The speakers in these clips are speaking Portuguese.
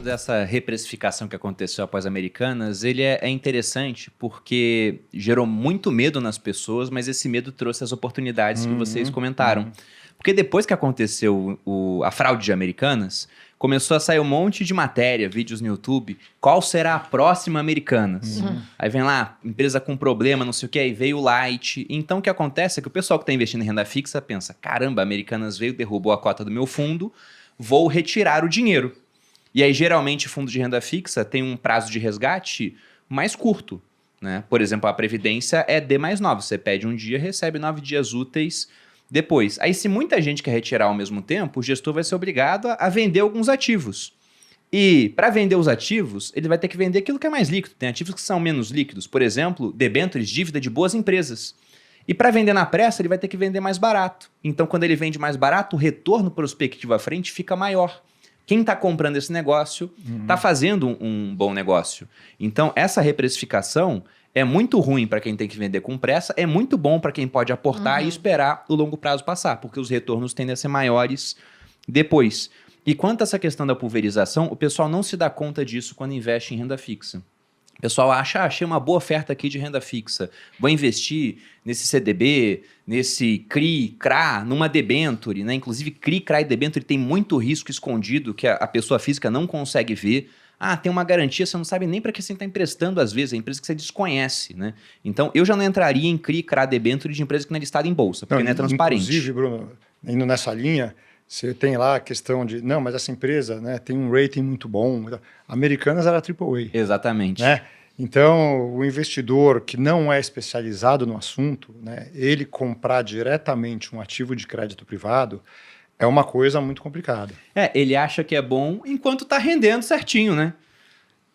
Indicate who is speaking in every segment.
Speaker 1: dessa reprecificação que aconteceu após Americanas, ele é interessante porque gerou muito medo nas pessoas, mas esse medo trouxe as oportunidades que vocês comentaram. Porque depois que aconteceu a fraude de Americanas, começou a sair um monte de matéria, vídeos no YouTube, qual será a próxima Americanas? Aí vem lá, empresa com problema, não sei o que, aí veio o Light. Então o que acontece é que o pessoal que está investindo em renda fixa pensa, caramba, Americanas veio, derrubou a cota do meu fundo, vou retirar o dinheiro. E aí geralmente fundo de renda fixa tem um prazo de resgate mais curto, né? Por exemplo, a Previdência é D+9, você pede um dia, recebe 9 dias úteis depois. Aí se muita gente quer retirar ao mesmo tempo, o gestor vai ser obrigado a vender alguns ativos. E para vender os ativos, ele vai ter que vender aquilo que é mais líquido. Tem ativos que são menos líquidos. Por exemplo, debêntures, dívida de boas empresas. E para vender na pressa, ele vai ter que vender mais barato. Então, quando ele vende mais barato, o retorno prospectivo à frente fica maior. Quem está comprando esse negócio está fazendo um bom negócio. Então, essa reprecificação é muito ruim para quem tem que vender com pressa, é muito bom para quem pode aportar e esperar o longo prazo passar, porque os retornos tendem a ser maiores depois. E quanto a essa questão da pulverização, o pessoal não se dá conta disso quando investe em renda fixa. O pessoal acha, achei uma boa oferta aqui de renda fixa, vou investir nesse CDB, nesse CRI, CRA, numa debenture, né? Inclusive CRI, CRA e debenture tem muito risco escondido que a pessoa física não consegue ver. Ah, tem uma garantia, você não sabe nem para que você está emprestando às vezes, é empresa que você desconhece, né? Então, eu já não entraria em CRI, CRA, debenture de empresa que não é listada em bolsa, porque não é transparente.
Speaker 2: Inclusive, Bruno, indo nessa linha, você tem lá a questão de, não, mas essa empresa, né, tem um rating muito bom. Americanas era AAA.
Speaker 1: Exatamente.
Speaker 2: Né? Então, o investidor que não é especializado no assunto, né, ele comprar diretamente um ativo de crédito privado é uma coisa muito complicada.
Speaker 1: Ele acha que é bom enquanto está rendendo certinho, né?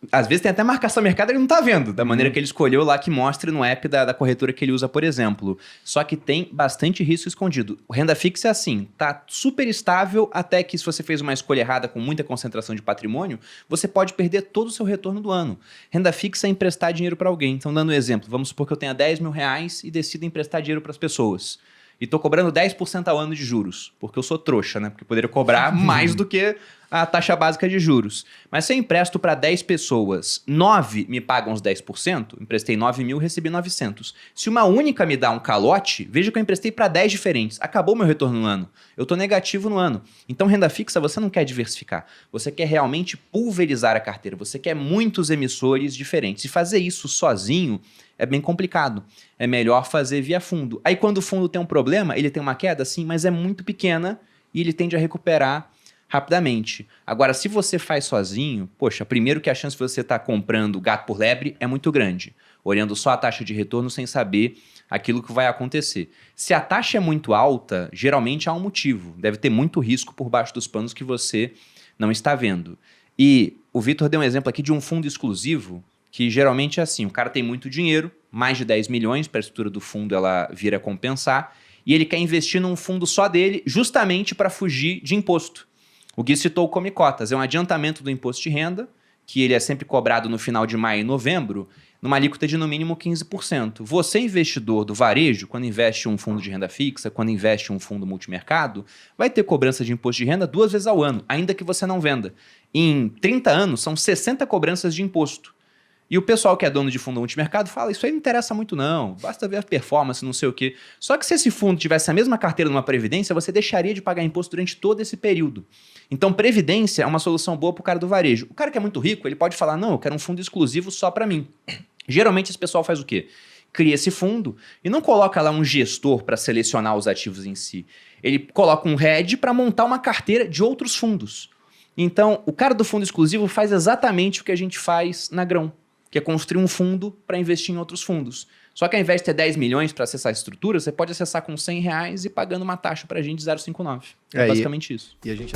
Speaker 1: Às vezes tem até marcação mercado e ele não está vendo, da maneira que ele escolheu lá que mostre no app da corretora que ele usa, por exemplo. Só que tem bastante risco escondido. O renda fixa é assim, tá super estável até que se você fez uma escolha errada com muita concentração de patrimônio, você pode perder todo o seu retorno do ano. Renda fixa é emprestar dinheiro para alguém. Então, dando um exemplo, vamos supor que eu tenha 10 mil reais e decido emprestar dinheiro para as pessoas. E estou cobrando 10% ao ano de juros, porque eu sou trouxa, né? Porque eu poderia cobrar mais do que a taxa básica de juros. Mas se eu empresto para 10 pessoas, 9 me pagam os 10%, emprestei 9 mil, recebi 900. Se uma única me dá um calote, veja que eu emprestei para 10 diferentes. Acabou meu retorno no ano. Eu estou negativo no ano. Então, renda fixa, você não quer diversificar. Você quer realmente pulverizar a carteira. Você quer muitos emissores diferentes. E fazer isso sozinho é bem complicado. É melhor fazer via fundo. Aí quando o fundo tem um problema, ele tem uma queda, sim, mas é muito pequena e ele tende a recuperar rapidamente. Agora, se você faz sozinho, poxa, primeiro que a chance de você estar comprando gato por lebre é muito grande, olhando só a taxa de retorno sem saber aquilo que vai acontecer. Se a taxa é muito alta, geralmente há um motivo. Deve ter muito risco por baixo dos panos que você não está vendo. E o Vitor deu um exemplo aqui de um fundo exclusivo, que geralmente é assim, o cara tem muito dinheiro, mais de 10 milhões, para a estrutura do fundo ela vir a compensar, e ele quer investir num fundo só dele, justamente para fugir de imposto. O Gui citou o Come Cotas, é um adiantamento do imposto de renda, que ele é sempre cobrado no final de maio e novembro, numa alíquota de no mínimo 15%. Você, investidor do varejo, quando investe em um fundo de renda fixa, quando investe em um fundo multimercado, vai ter cobrança de imposto de renda 2 vezes ao ano, ainda que você não venda. Em 30 anos, são 60 cobranças de imposto. E o pessoal que é dono de fundo multimercado fala, isso aí não interessa muito não, basta ver a performance, não sei o quê. Só que se esse fundo tivesse a mesma carteira numa previdência, você deixaria de pagar imposto durante todo esse período. Então, previdência é uma solução boa para o cara do varejo. O cara que é muito rico, ele pode falar, não, eu quero um fundo exclusivo só para mim. Geralmente esse pessoal faz o quê? Cria esse fundo e não coloca lá um gestor para selecionar os ativos em si. Ele coloca um head para montar uma carteira de outros fundos. Então, o cara do fundo exclusivo faz exatamente o que a gente faz na Grão, que é construir um fundo para investir em outros fundos. Só que ao invés de ter 10 milhões para acessar a estrutura, você pode acessar com R$100 e pagando uma taxa para a gente de 0,59. É basicamente isso.
Speaker 3: E a gente